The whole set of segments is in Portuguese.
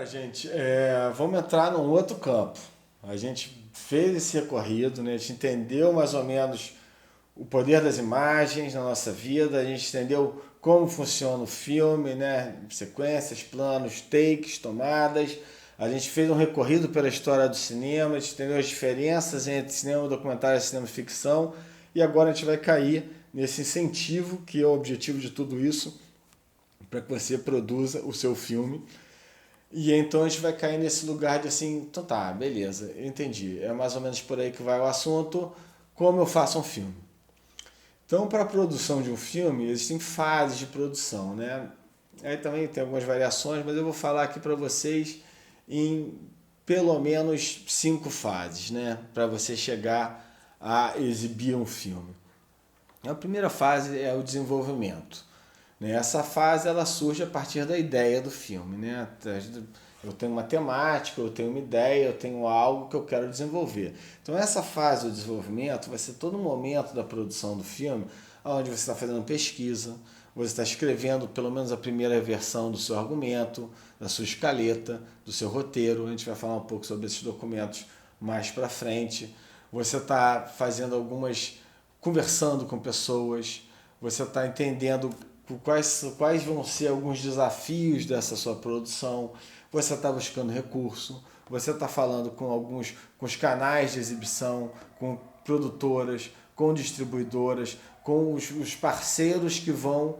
Gente, vamos entrar num outro campo. A gente fez esse recorrido, né? A gente entendeu mais ou menos o poder das imagens na nossa vida, a gente entendeu como funciona o filme, né? Sequências, planos, takes, tomadas. A gente fez um recorrido pela história do cinema, a gente entendeu as diferenças entre cinema documentário e cinema ficção. E agora a gente vai cair nesse incentivo, que é o objetivo de tudo isso, para que você produza o seu filme. E então a gente vai cair nesse lugar de assim, então tá, beleza, eu entendi. É mais ou menos por aí que vai o assunto, como eu faço um filme. Então, para a produção de um filme, existem fases de produção, né? Aí também tem algumas variações, mas eu vou falar aqui para vocês em pelo menos 5 fases, né? Para você chegar a exibir um filme. A primeira fase é o desenvolvimento. Essa fase ela surge a partir da ideia do filme, né? Eu tenho uma temática, eu tenho uma ideia, eu tenho algo que eu quero desenvolver. Então essa fase do desenvolvimento vai ser todo momento da produção do filme, onde você está fazendo pesquisa, você está escrevendo pelo menos a primeira versão do seu argumento, da sua escaleta, do seu roteiro. A gente vai falar um pouco sobre esses documentos mais para frente. Você está fazendo conversando com pessoas, você está entendendo quais vão ser alguns desafios dessa sua produção, você está buscando recurso, você está falando com os canais de exibição, com produtoras, com distribuidoras, com os parceiros que vão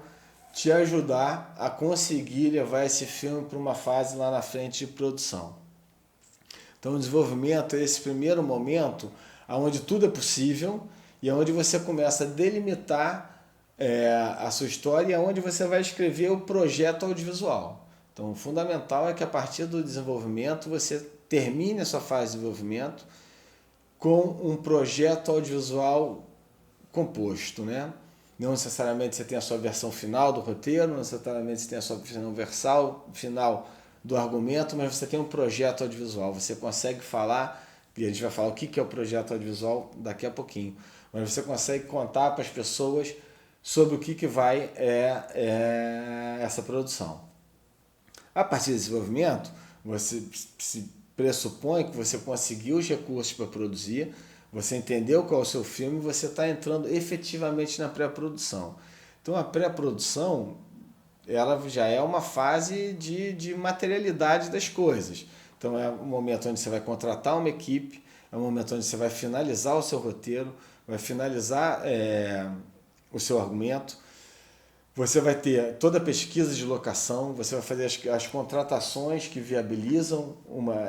te ajudar a conseguir levar esse filme para uma fase lá na frente de produção. Então o desenvolvimento é esse primeiro momento onde tudo é possível e onde você começa a delimitar a sua história e onde você vai escrever o projeto audiovisual. Então, o fundamental é que a partir do desenvolvimento você termine a sua fase de desenvolvimento com um projeto audiovisual composto, né? Não necessariamente você tem a sua versão final do roteiro, não necessariamente você tem a sua versão final do argumento, mas você tem um projeto audiovisual. Você consegue falar, e a gente vai falar o que é o projeto audiovisual daqui a pouquinho, mas você consegue contar para as pessoas sobre o que vai essa produção. A partir desse desenvolvimento, você se pressupõe que você conseguiu os recursos para produzir, você entendeu qual é o seu filme, você está entrando efetivamente na pré-produção. Então a pré-produção ela já é uma fase de materialidade das coisas. Então é um momento onde você vai contratar uma equipe, é um momento onde você vai finalizar o seu roteiro, vai finalizar o seu argumento, você vai ter toda a pesquisa de locação, você vai fazer as contratações que viabilizam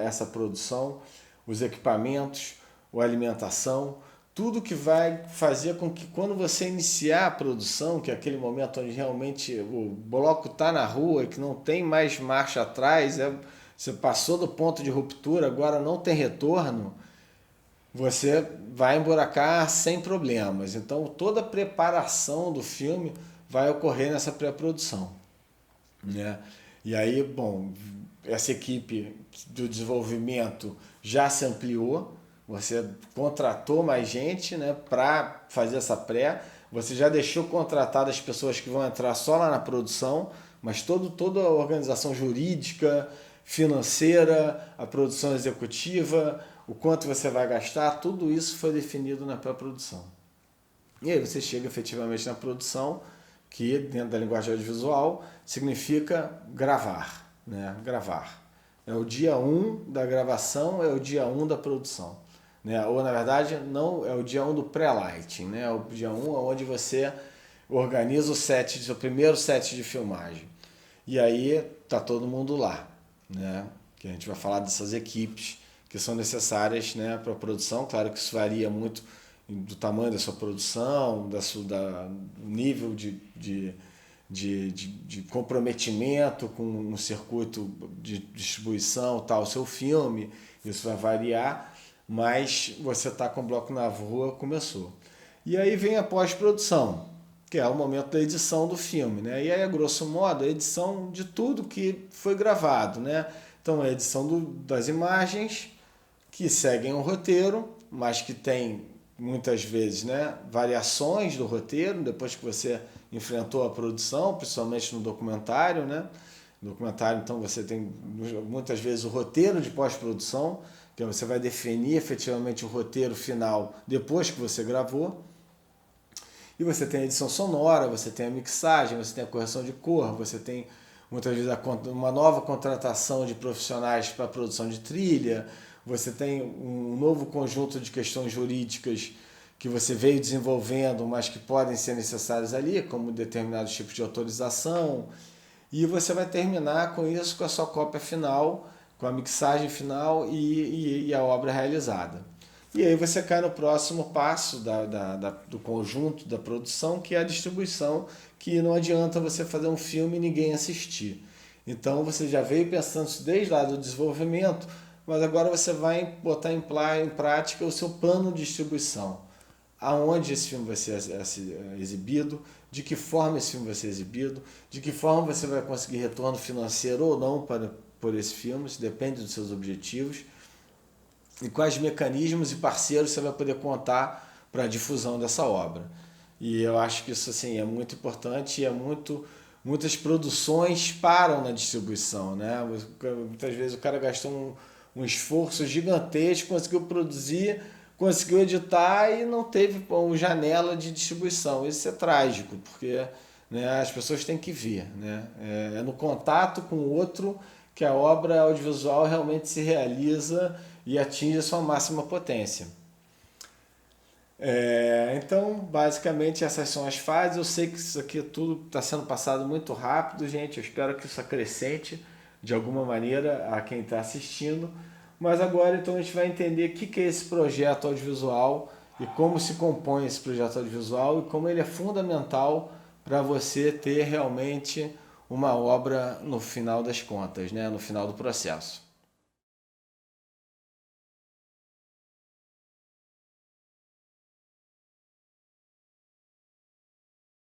essa produção, os equipamentos, a alimentação, tudo que vai fazer com que quando você iniciar a produção, que é aquele momento onde realmente o bloco está na rua e que não tem mais marcha atrás, você passou do ponto de ruptura, agora não tem retorno, você vai emburacar sem problemas. Então toda a preparação do filme vai ocorrer nessa pré-produção, né? E aí, bom, essa equipe do desenvolvimento já se ampliou, você contratou mais gente, né, para fazer essa pré, você já deixou contratadas as pessoas que vão entrar só lá na produção, mas toda a organização jurídica, financeira, a produção executiva, o quanto você vai gastar, tudo isso foi definido na pré-produção. E aí você chega efetivamente na produção, que dentro da linguagem audiovisual significa gravar, né? Gravar. É o dia 1 da gravação, é o dia 1 da produção. Né? Ou, na verdade, não é o dia 1 do pré-lighting, né? É o dia 1 é onde você organiza o primeiro set de filmagem. E aí tá todo mundo lá, né? Que a gente vai falar dessas equipes que são necessárias, né, para a produção. Claro que isso varia muito do tamanho da sua produção, do nível de comprometimento com um circuito de distribuição, tal, o seu filme, isso vai variar, mas você está com o bloco na rua, começou. E aí vem a pós-produção, que é o momento da edição do filme, né? E aí, a grosso modo, a edição de tudo que foi gravado, né? Então, a edição das imagens que seguem o roteiro, mas que tem muitas vezes, né, variações do roteiro depois que você enfrentou a produção, principalmente no documentário, né? Documentário, então, você tem muitas vezes o roteiro de pós-produção, que você vai definir efetivamente o roteiro final depois que você gravou. E você tem a edição sonora, você tem a mixagem, você tem a correção de cor, você tem muitas vezes uma nova contratação de profissionais para a produção de trilha, você tem um novo conjunto de questões jurídicas que você veio desenvolvendo, mas que podem ser necessárias ali, como determinados tipos de autorização, e você vai terminar com isso, com a sua cópia final, com a mixagem final e a obra realizada. E aí você cai no próximo passo do conjunto da produção, que é a distribuição, que não adianta você fazer um filme e ninguém assistir. Então você já veio pensando isso desde lá do desenvolvimento, mas agora você vai botar em prática o seu plano de distribuição. Aonde esse filme vai ser exibido, de que forma esse filme vai ser exibido, de que forma você vai conseguir retorno financeiro ou não por esse filme, isso depende dos seus objetivos, e quais mecanismos e parceiros você vai poder contar para a difusão dessa obra. E eu acho que isso assim, é muito importante e muitas produções param na distribuição, né? Muitas vezes o cara gastou um esforço gigantesco, conseguiu produzir, conseguiu editar e não teve uma janela de distribuição. Isso é trágico, porque, né, as pessoas têm que ver. Né? É no contato com o outro que a obra audiovisual realmente se realiza e atinge a sua máxima potência. Então, basicamente, essas são as fases. Eu sei que isso aqui tudo está sendo passado muito rápido, gente. Eu espero que isso acrescente de alguma maneira a quem está assistindo. Mas agora, então, a gente vai entender o que é esse projeto audiovisual e como se compõe esse projeto audiovisual e como ele é fundamental para você ter realmente uma obra no final das contas, né? No final do processo.